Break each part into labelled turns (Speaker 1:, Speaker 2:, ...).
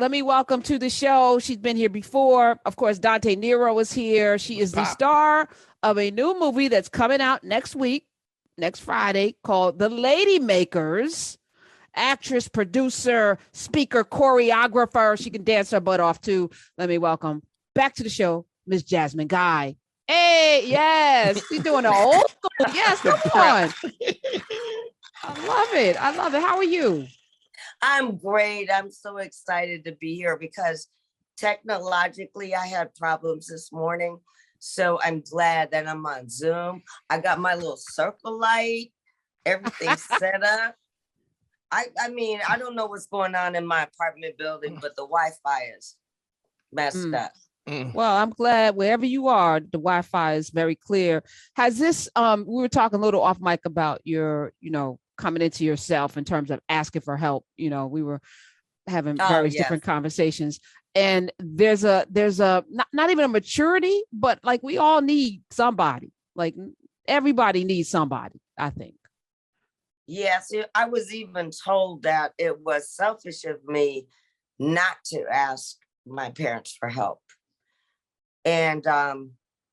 Speaker 1: let me welcome to the show. She's been here before. Of course, Dante Nero is here. She is the star of a new movie that's coming out next week, next Friday, called The Lady Makers. Actress, producer, speaker, choreographer. She can dance her butt off too. Let me welcome back to the show, Miss Jasmine Guy. Hey, yes, she's doing the old school. Yes, come on. I love it. I love it. How are you?
Speaker 2: I'm great. I'm so excited to be here because technologically I had problems this morning. So I'm glad that I'm on Zoom. I got my little circle light, everything set up. I mean, I don't know what's going on in my apartment building, but the Wi-Fi is messed up.
Speaker 1: Well, I'm glad wherever you are, the Wi-Fi is very clear. Has this, we were talking a little off mic about your, coming into yourself in terms of asking for help. We were having various different conversations, and there's a not even a maturity, but like we all need somebody. Like everybody needs somebody, I think.
Speaker 2: Yes, I was even told that it was selfish of me not to ask my parents for help. And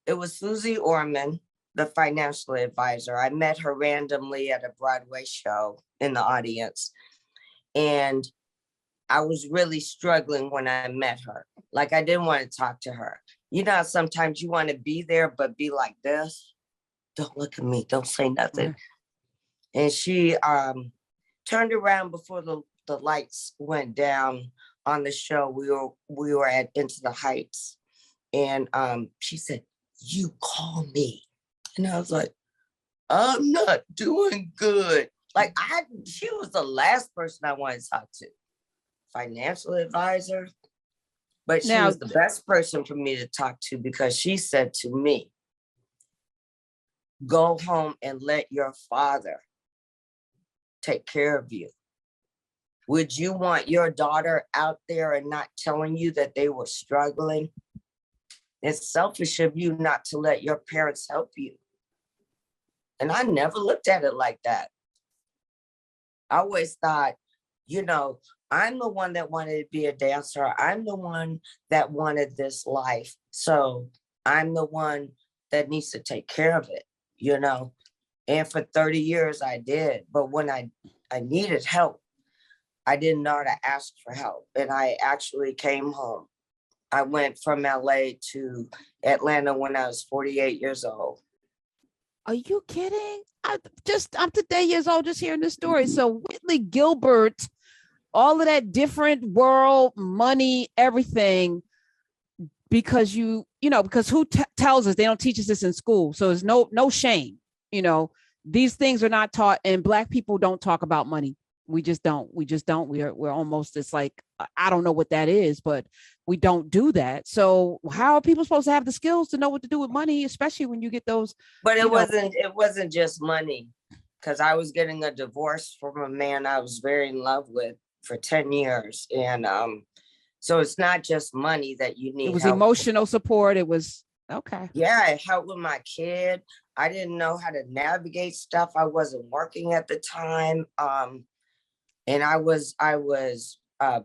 Speaker 2: it was Susie Orman, the financial advisor. I met her randomly at a Broadway show in the audience. And I was really struggling when I met her. Like, I didn't want to talk to her. Sometimes you want to be there, but be like this. Don't look at me. Don't say nothing. And she turned around before the lights went down on the show. We were at Into the Heights. And she said, "You call me." And I was like, "I'm not doing good." Like she was the last person I wanted to talk to. Financial advisor. But she was the best person for me to talk to because she said to me, "Go home and let your father take care of you. Would you want your daughter out there and not telling you that they were struggling? It's selfish of you not to let your parents help you." And I never looked at it like that. I always thought, I'm the one that wanted to be a dancer. I'm the one that wanted this life. So I'm the one that needs to take care of it, And for 30 years I did. But when I needed help, I didn't know how to ask for help. And I actually came home. I went from LA to Atlanta when I was 48 years old.
Speaker 1: Are you kidding? I'm today years old just hearing this story. So Whitley Gilbert, all of that different world, money, everything, because because who tells us? They don't teach us this in school. So there's no shame. These things are not taught, and Black people don't talk about money. We just don't. We're almost, it's like, I don't know what that is, but we don't do that. So how are people supposed to have the skills to know what to do with money, especially when you get those?
Speaker 2: But it wasn't just money, because I was getting a divorce from a man I was very in love with for 10 years. And so it's not just money that you need.
Speaker 1: It was emotional support. It was okay.
Speaker 2: Yeah, it helped with my kid. I didn't know how to navigate stuff. I wasn't working at the time. And I was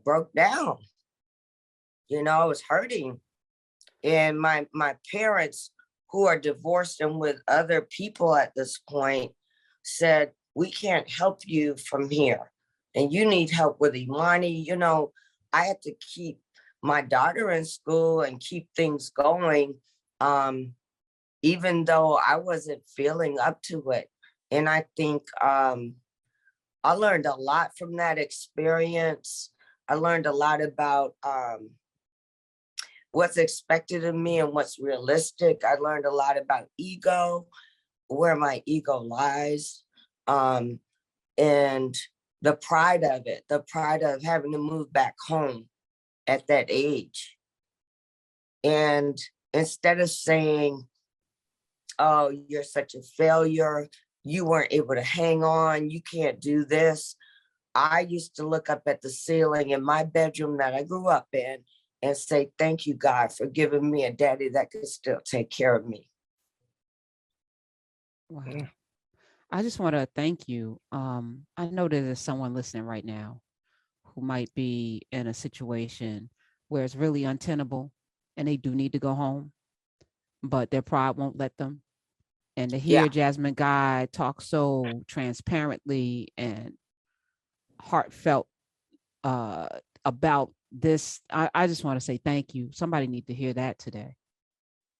Speaker 2: broke down. I was hurting. And my parents, who are divorced and with other people at this point, said, "We can't help you from here. And you need help with Imani." I had to keep my daughter in school and keep things going, even though I wasn't feeling up to it. And I think I learned a lot from that experience. I learned a lot about what's expected of me and what's realistic. I learned a lot about ego, where my ego lies, and the pride of it, the pride of having to move back home at that age. And instead of saying, "Oh, you're such a failure, you weren't able to hang on, you can't do this," I used to look up at the ceiling in my bedroom that I grew up in and say, "Thank you, God, for giving me a daddy that could still take care of me."
Speaker 1: Wow. I just want to thank you. I know there's someone listening right now who might be in a situation where it's really untenable and they do need to go home, but their pride won't let them. And to
Speaker 2: Yeah.
Speaker 1: hear Jasmine Guy talk so transparently and heartfelt uh, about this, I just want to say thank you. Somebody need to hear that today.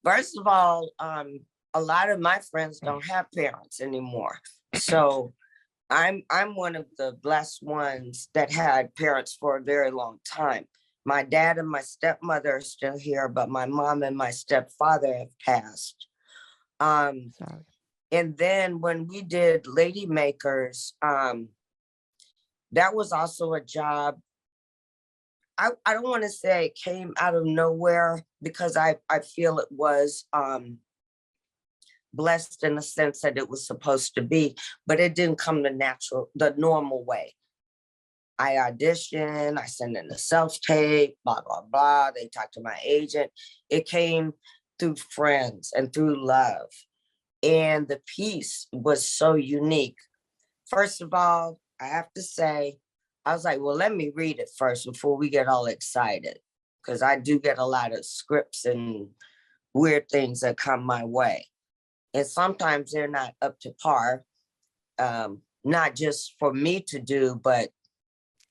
Speaker 2: First of all, a lot of my friends don't have parents anymore. So I'm one of the blessed ones that had parents for a very long time. My dad and my stepmother are still here, but my mom and my stepfather have passed.
Speaker 1: Sorry.
Speaker 2: And then when we did Lady Makers, that was also a job. I don't want to say it came out of nowhere, because I feel it was blessed in the sense that it was supposed to be, but it didn't come the normal way. I auditioned, I sent in a self-tape, blah, blah, blah. They talked to my agent. It came through friends and through love. And the piece was so unique. First of all, I have to say, I was like, well, let me read it first before we get all excited, because I do get a lot of scripts and weird things that come my way. And sometimes they're not up to par, not just for me to do, but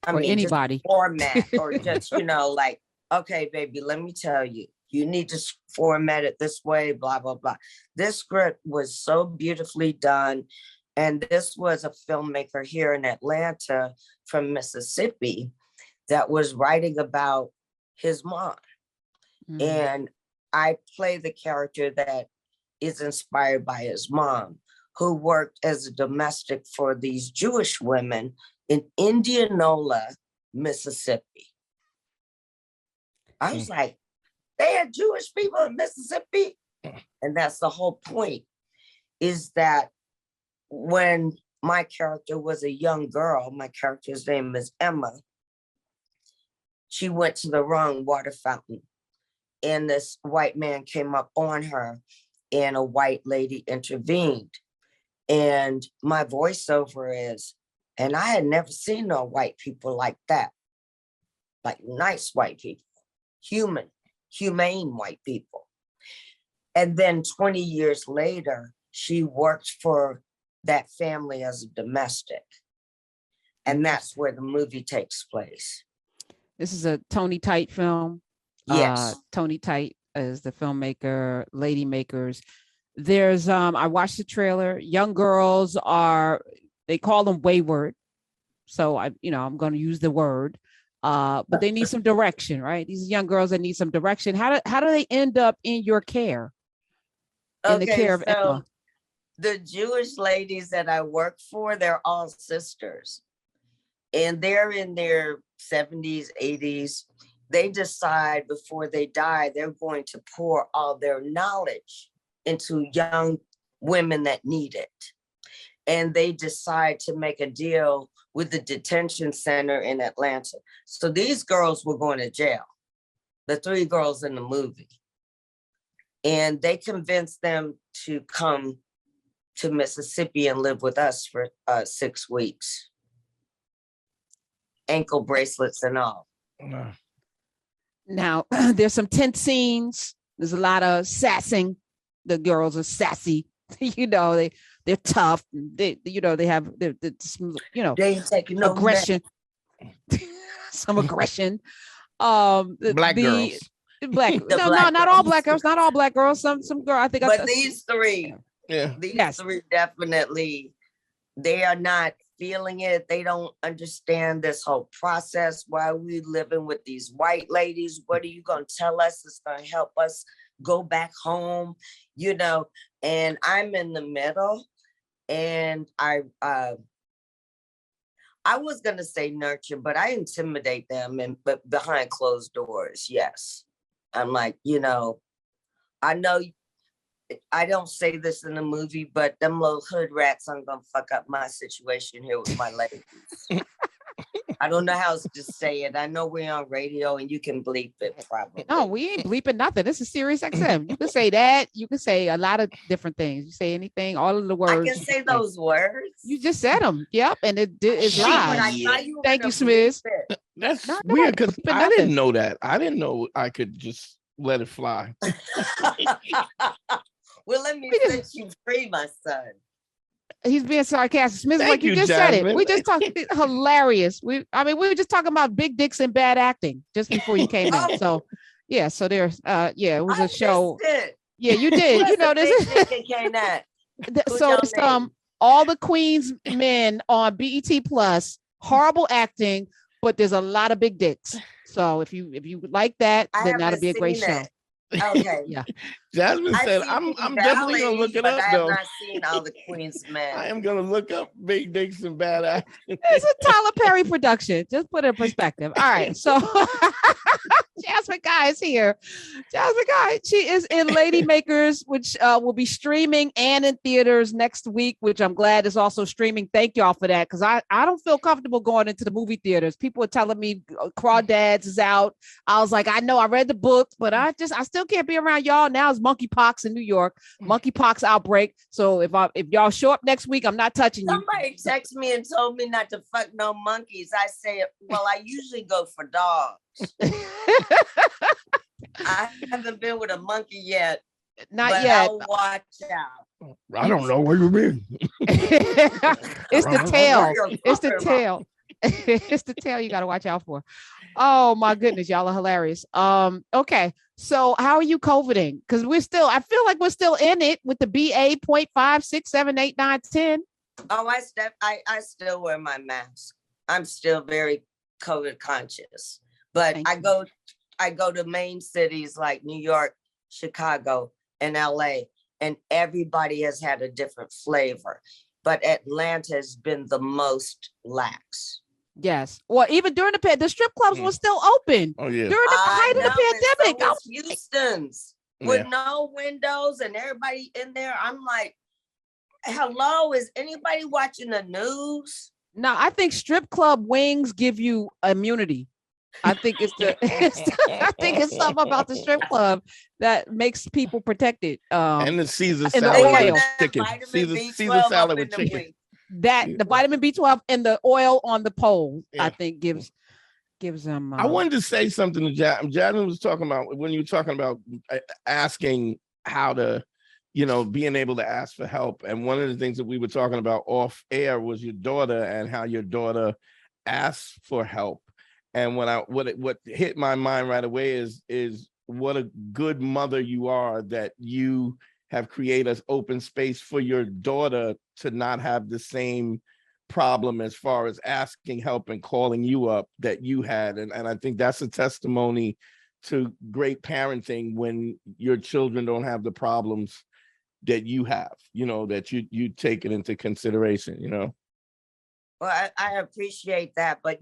Speaker 2: I mean,
Speaker 1: anybody.
Speaker 2: just format or just, like, okay, baby, let me tell you, you need to format it this way, blah, blah, blah. This script was so beautifully done. And this was a filmmaker here in Atlanta from Mississippi that was writing about his mom. And I play the character that is inspired by his mom, who worked as a domestic for these Jewish women in Indianola, Mississippi. I was like, they had Jewish people in Mississippi? And that's the whole point, is that when my character was a young girl, my character's name is Emma, she went to the wrong water fountain. And this white man came up on her, and a white lady intervened. And my voiceover is, and I had never seen no white people like that. Like nice white people, humane white people. And then 20 years later, she worked for that family as a domestic. And that's where the movie takes place.
Speaker 1: This is a Tony Tite film.
Speaker 2: Yes.
Speaker 1: Tony Tite is the filmmaker, Lady Makers. There's I watched the trailer. Young girls they call them wayward. So I'm going to use the word. But they need some direction, right? These young girls that need some direction. How do they end up in your care? In the care of Emma?
Speaker 2: The Jewish ladies that I work for, they're all sisters. And they're in their 70s, 80s. They decide before they die, they're going to pour all their knowledge into young women that need it. And they decide to make a deal with the detention center in Atlanta. So these girls were going to jail, the 3 girls in the movie. And they convinced them to come to Mississippi and live with us for 6 weeks. Ankle bracelets and all.
Speaker 1: Now, there's some tense scenes. There's a lot of sassing. The girls are sassy. They're tough. They have they
Speaker 2: take no
Speaker 1: aggression. Some aggression.
Speaker 3: Black girls.
Speaker 1: Not all black girls. Not all black girls. Some girl. I think.
Speaker 2: But these 3,
Speaker 3: yeah,
Speaker 2: 3 definitely, they are not feeling it. They don't understand this whole process. Why we living with these white ladies? What are you going to tell us? It's going to help us go back home, and I'm in the middle. And I was going to say nurture, but I intimidate them, but behind closed doors. Yes. I'm like, I know I don't say this in the movie, but them little hood rats aren't going to fuck up my situation here with my ladies. I don't know how else to say it. I know we're on radio and you can bleep it probably.
Speaker 1: No, we ain't bleeping nothing. This is Sirius XM. You can say that. You can say a lot of different things. You say anything, all of the words.
Speaker 2: I can say those words.
Speaker 1: You just said them. Yep. And it's
Speaker 2: Shit,
Speaker 1: live.
Speaker 2: but I thought you were
Speaker 1: Thank you,
Speaker 2: gonna bleep
Speaker 1: Smith.
Speaker 2: it.
Speaker 3: That's
Speaker 1: No,
Speaker 3: weird because
Speaker 1: but
Speaker 3: I
Speaker 1: nothing.
Speaker 3: didn't know that. I didn't know I could just let it fly.
Speaker 2: Well, let me set you free, my son.
Speaker 1: He's being sarcastic. Smith's
Speaker 3: Thank
Speaker 1: like, you
Speaker 3: you,
Speaker 1: just said it.
Speaker 3: Jasmine.
Speaker 1: We just talked hilarious. We were just talking about big dicks and bad acting just before you came in. So yeah, so there's it was a show.
Speaker 2: It.
Speaker 1: Yeah, you did. You know this. So it's all the Queen's men on BET Plus, horrible acting, but there's a lot of big dicks. So if you like that, then that'll be a great show.
Speaker 2: Okay.
Speaker 1: Yeah.
Speaker 3: Jasmine said, I'm definitely gonna look it up
Speaker 2: I
Speaker 3: though.
Speaker 2: have not seen all the Queen's men.
Speaker 3: I am gonna look up big dicks and bad acting.
Speaker 1: It's a Tyler Perry production. Just put it in perspective. All right. So Jasmine Guy is here. Jasmine Guy, she is in Lady Makers, which will be streaming and in theaters next week, which I'm glad is also streaming. Thank y'all for that. Because I don't feel comfortable going into the movie theaters. People are telling me Crawdads is out. I was like, I know I read the book, but I still can't be around y'all. Now it's monkeypox in New York, monkeypox outbreak. So if y'all show up next week, I'm not touching you.
Speaker 2: Somebody texted me and told me not to fuck no monkeys. I say, well, I usually go for dogs. I haven't been with a monkey yet.
Speaker 1: Not yet.
Speaker 2: I'll watch out.
Speaker 3: I don't know what you mean.
Speaker 1: It's the tail. It's the tail. It's the tail you got to watch out for. Oh my goodness, y'all are hilarious. Okay. So how are you COVIDing? Because I feel like we're still in it with the BA 0.5, 6, 7, 8, 9, 10.
Speaker 2: Oh, I still wear my mask. I'm still very COVID conscious. But I go to main cities like New York, Chicago, and LA, and everybody has had a different flavor. But Atlanta has been the most lax.
Speaker 1: Yes. Well, even during the strip clubs were still open.
Speaker 3: Oh yeah.
Speaker 1: During the height of the pandemic.
Speaker 2: So Houston's with no windows and everybody in there. I'm like, hello, is anybody watching the news?
Speaker 1: No, I think strip club wings give you immunity. I think I think it's something about the strip club that makes people protected.
Speaker 3: And the Caesar
Speaker 1: and the
Speaker 3: salad
Speaker 1: oil.
Speaker 3: with chicken. Caesar salad with chicken.
Speaker 1: That the vitamin B12 and the oil on the pole, I think gives them.
Speaker 3: I wanted to say something to Jasmine was talking about when you were talking about asking how to, being able to ask for help. And one of the things that we were talking about off air was your daughter and how your daughter asks for help. And what hit my mind right away is what a good mother you are that you have created an open space for your daughter to not have the same problem as far as asking help and calling you up that you had. And I think that's a testimony to great parenting when your children don't have the problems that you have, that you take it into consideration,
Speaker 2: Well, I appreciate that. But,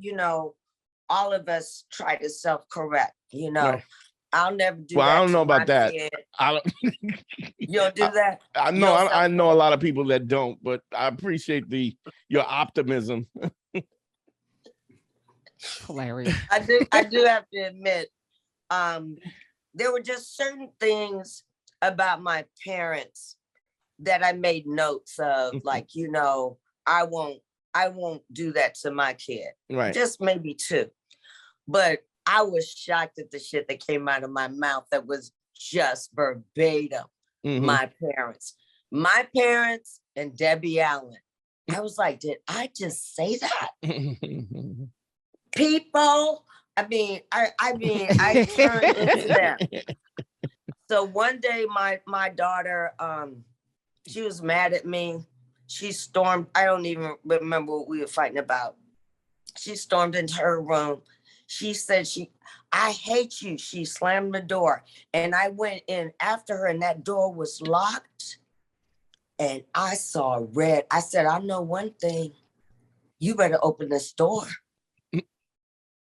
Speaker 2: all of us try to self-correct,
Speaker 3: Right.
Speaker 2: I'll never do
Speaker 3: well,
Speaker 2: that.
Speaker 3: I don't know about that.
Speaker 2: Kid.
Speaker 3: I don't.
Speaker 2: You don't do that.
Speaker 3: I know. I know a lot of people that don't, but I appreciate your optimism.
Speaker 1: Hilarious.
Speaker 2: I do have to admit, there were just certain things about my parents that I made notes of, like, I won't do that to my kid.
Speaker 3: Right.
Speaker 2: Just maybe 2. But I was shocked at the shit that came out of my mouth that was just verbatim.
Speaker 3: Mm-hmm.
Speaker 2: My parents and Debbie Allen. I was like, did I just say that? People, I turned into them. So one day my daughter, she was mad at me. She stormed, I don't even remember what we were fighting about. She stormed into her room. She said, I hate you. She slammed the door. And I went in after her and that door was locked. And I saw red. I said, I know one thing. You better open this door.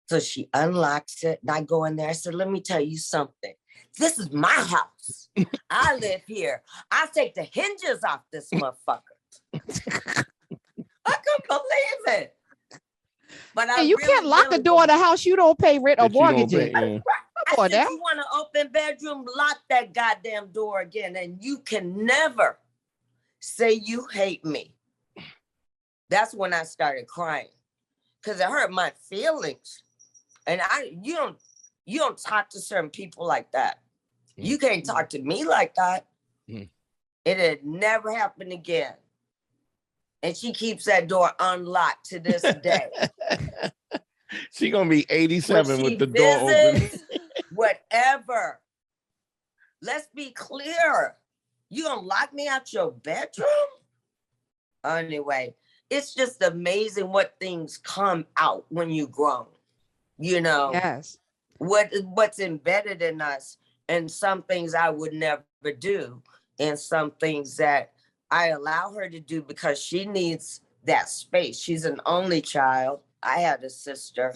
Speaker 2: So she unlocks it and I go in there. I said, let me tell you something. This is my house. I live here. I'll take the hinges off this motherfucker. I couldn't believe it. But
Speaker 1: Hey,
Speaker 2: I
Speaker 1: you can't
Speaker 2: really,
Speaker 1: lock a
Speaker 2: really
Speaker 1: door in a house you don't pay rent or
Speaker 3: That you don't
Speaker 1: mortgage
Speaker 3: pay,
Speaker 1: in.
Speaker 3: yeah.
Speaker 2: I
Speaker 1: Come on
Speaker 2: said,
Speaker 1: now.
Speaker 2: you want an open bedroom, lock that goddamn door again, and you can never say you hate me. That's when I started crying because it hurt my feelings. And you don't talk to certain people like that. You can't talk to me like that.
Speaker 3: Mm.
Speaker 2: It had never happened again. And she keeps that door unlocked to this day.
Speaker 3: She gonna be
Speaker 2: When
Speaker 3: 87
Speaker 2: she
Speaker 3: with the door open.
Speaker 2: visits, whatever. Let's be clear. You gonna lock me out your bedroom? Anyway, it's just amazing what things come out when you grown. You know,
Speaker 1: Yes.
Speaker 2: what's embedded in us, and some things I would never do, and some things that I allow her to do because she needs that space. She's an only child. I had a sister,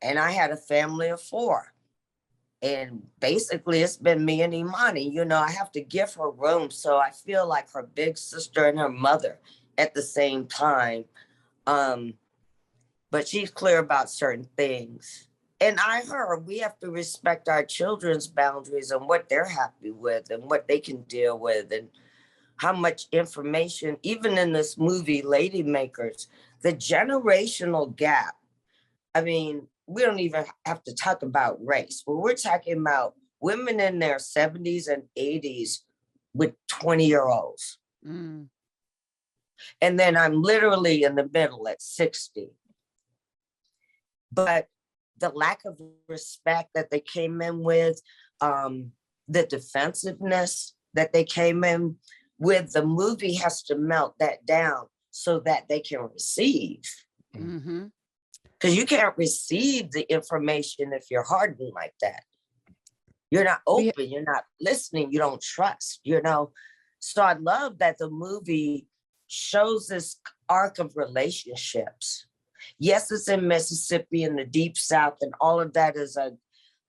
Speaker 2: and I had a family of 4. And basically, it's been me and Imani. You know, I have to give her room. So I feel like her big sister and her mother at the same time. But she's clear about certain things. And we have to respect our children's boundaries and what they're happy with and what they can deal with and how much information, even in this movie, Lady Makers, the generational gap. I mean, we don't even have to talk about race, but we're talking about women in their 70s and 80s with 20-year-olds.
Speaker 1: Mm.
Speaker 2: And then I'm literally in the middle at 60. But the lack of respect that they came in with, the defensiveness that they came in with, the movie has to melt that down so that they can receive.
Speaker 1: Mm-hmm.
Speaker 2: Because you can't receive the information if you're hardened like that. You're not open, you're not listening, you don't trust, you know. So I love that the movie shows this arc of relationships. Yes, it's in Mississippi in the deep South, and all of that is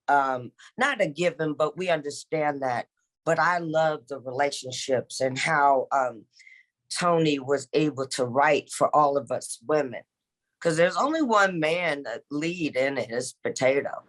Speaker 2: not a given, but we understand that. But I love the relationships and how Tony was able to write for all of us women. Because there's only one man that lead in it is Potato.